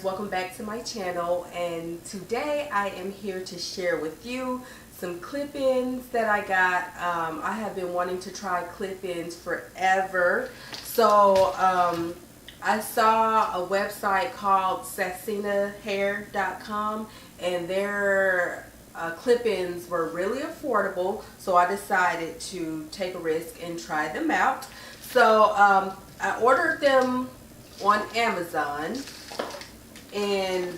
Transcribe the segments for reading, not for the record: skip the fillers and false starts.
welcome back to my channel, and today I am here to share with you some clip-ins that I got. I have been wanting to try clip-ins forever, so I saw a website called sassinahair.com, and their clip-ins were really affordable, so I decided to take a risk and try them out. So I ordered them on Amazon, and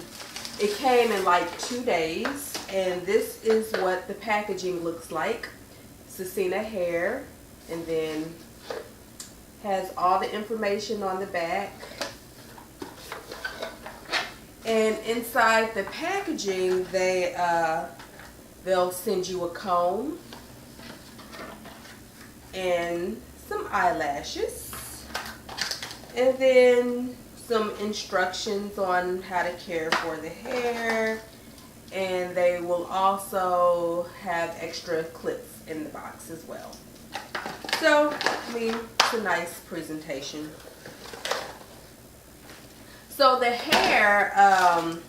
it came in like 2 days, and this is what the packaging looks like. Sassina hair, and then has all the information on the back. And inside the packaging, they'll send you a comb and some eyelashes, and then some instructions on how to care for the hair, and they will also have extra clips in the box as well. So, I mean, it's a nice presentation. So the hair, I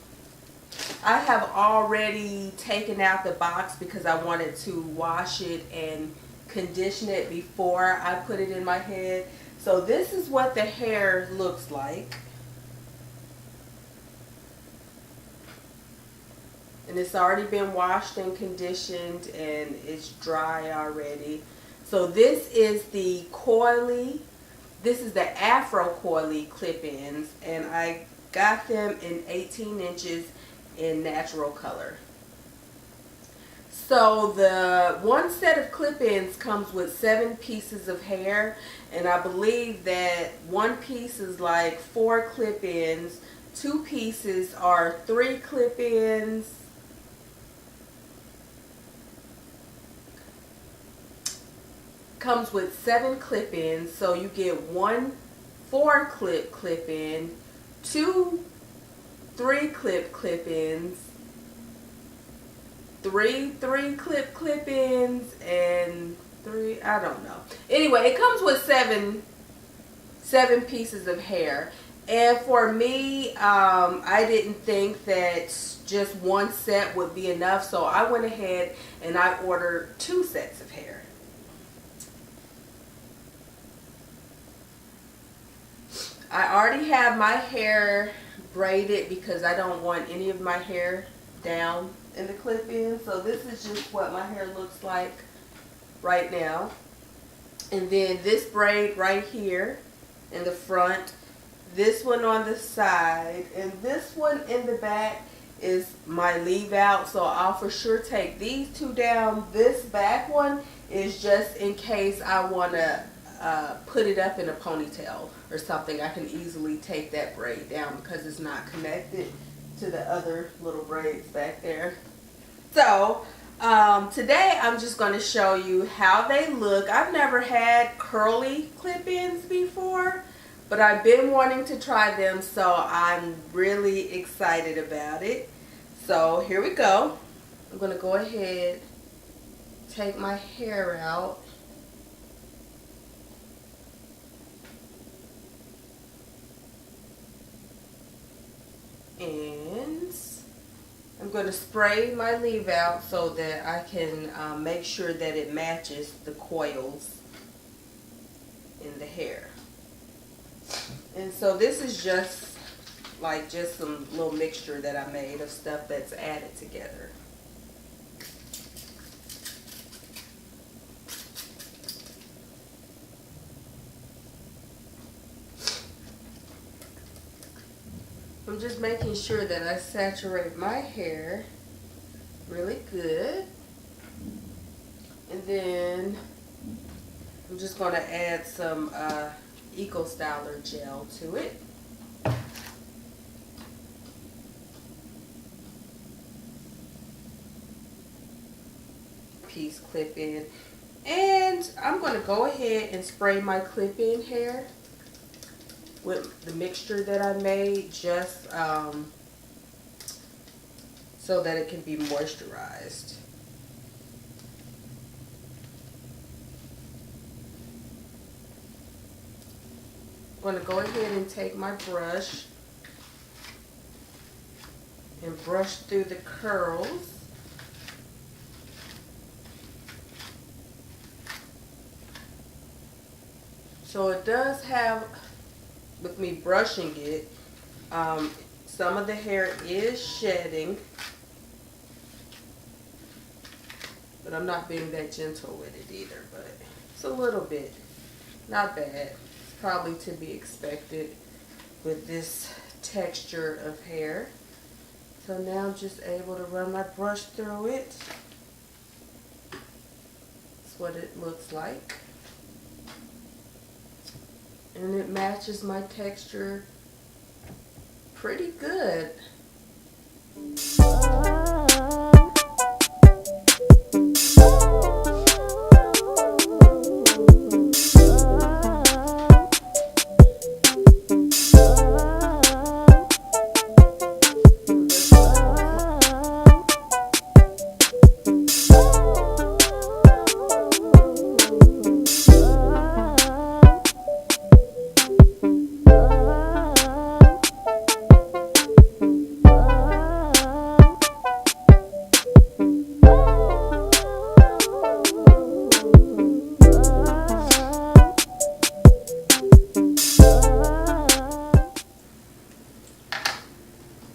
have already taken out the box because I wanted to wash it and condition it before I put it in my head. So this is what the hair looks like. And it's already been washed and conditioned, and it's dry already. So this is the coily. This is the Afro Coily clip-ins, and I got them in 18 inches in natural color. So the one set of clip-ins comes with 7 pieces of hair, and I believe that one piece is like 4 clip-ins, 2 pieces are 3 clip-ins, comes with 7 clip-ins, so you get 1 4-clip clip-in, 2 3-clip clip-ins, 3 3-clip clip-ins, and 3, I don't know. Anyway, it comes with 7 pieces of hair. And for me, I didn't think that just one set would be enough, so I went ahead and I ordered 2 sets of hair. I already have my hair braided because I don't want any of my hair down in the clip-in. So this is just what my hair looks like right now. And then this braid right here in the front, this one on the side, and this one in the back is my leave out. So I'll for sure take these 2 down. This back one is just in case I want to put it up in a ponytail or something. I can easily take that braid down because it's not connected to the other little braids back there. So today I'm just going to show you how they look. I've never had curly clip-ins before, but I've been wanting to try them, so I'm really excited about it. So here we go. I'm going to go ahead, take my hair out. And I'm going to spray my leave out so that I can make sure that it matches the coils in the hair. And so this is just some little mixture that I made of stuff that's added together. I'm just making sure that I saturate my hair really good. And then I'm just going to add some Eco Styler gel to it. Piece clip-in. And I'm going to go ahead and spray my clip-in hair with the mixture that I made, just so that it can be moisturized. I'm going to go ahead and take my brush and brush through the curls. So it does have, with me brushing it, some of the hair is shedding, but I'm not being that gentle with it either, but it's a little bit, not bad. It's probably to be expected with this texture of hair. So now I'm just able to run my brush through it. That's what it looks like. And it matches my texture pretty good.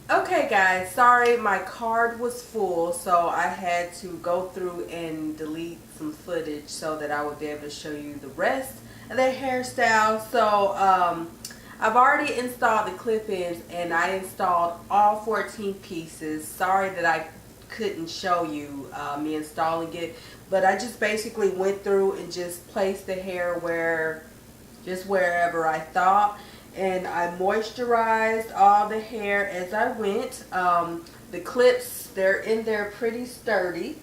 Okay guys, sorry my card was full, so I had to go through and delete some footage so that I would be able to show you the rest of the hairstyle. So I've already installed the clip-ins and I installed all 14 pieces. Sorry that I couldn't show you me installing it, but I just basically went through and just placed the hair wherever I thought. And I moisturized all the hair as I went. The clips, they're in there pretty sturdy.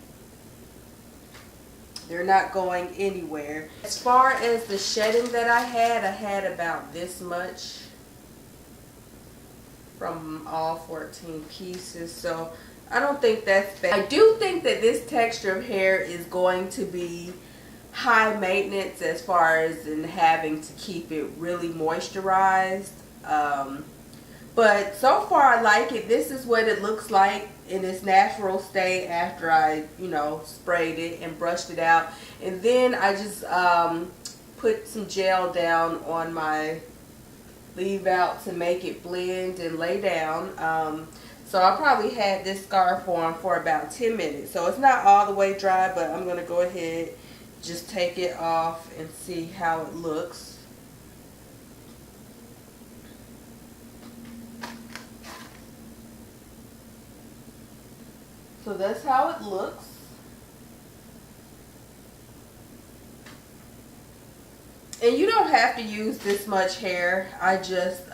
They're not going anywhere. As far as the shedding that I had about this much from all 14 pieces. So I don't think that's bad. I do think that this texture of hair is going to be high maintenance as far as in having to keep it really moisturized, but so far I like it. This is what it looks like in its natural state after I sprayed it and brushed it out, and then I just put some gel down on my leave out to make it blend and lay down. So I probably had this scarf on for about 10 minutes, so it's not all the way dry, but I'm gonna go ahead, just take it off and see how it looks. So that's how it looks. And you don't have to use this much hair. I just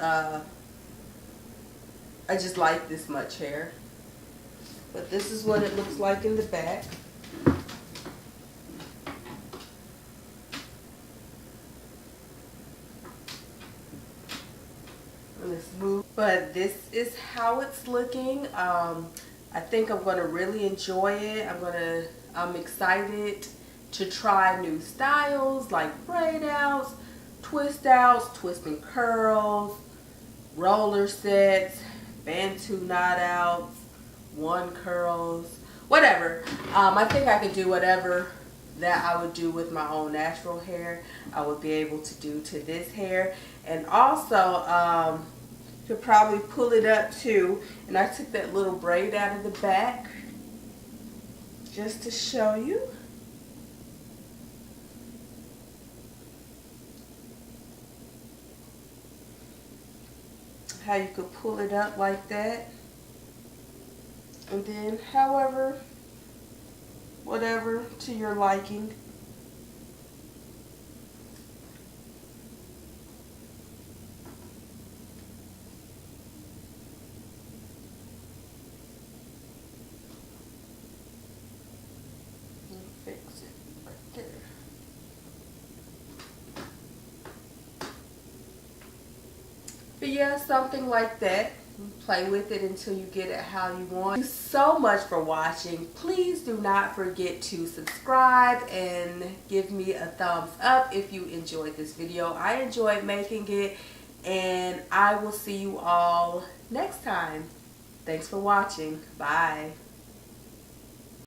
like this much hair. But this is what it looks like in the back. But this is how it's looking. I think I'm going to really enjoy it. I'm excited to try new styles like braid outs, twist and curls, roller sets, bantu knot outs, one curls, whatever. I think I could do whatever that I would do with my own natural hair, I would be able to do to this hair. And also, could probably pull it up too. And I took that little braid out of the back just to show you. How you could pull it up like that. And then whatever to your liking. Fix it right there. But yeah, something like that. Play with it until you get it how you want. Thank you so much for watching. Please do not forget to subscribe and give me a thumbs up if you enjoyed this video. I enjoyed making it, and I will see you all next time. Thanks for watching. Bye.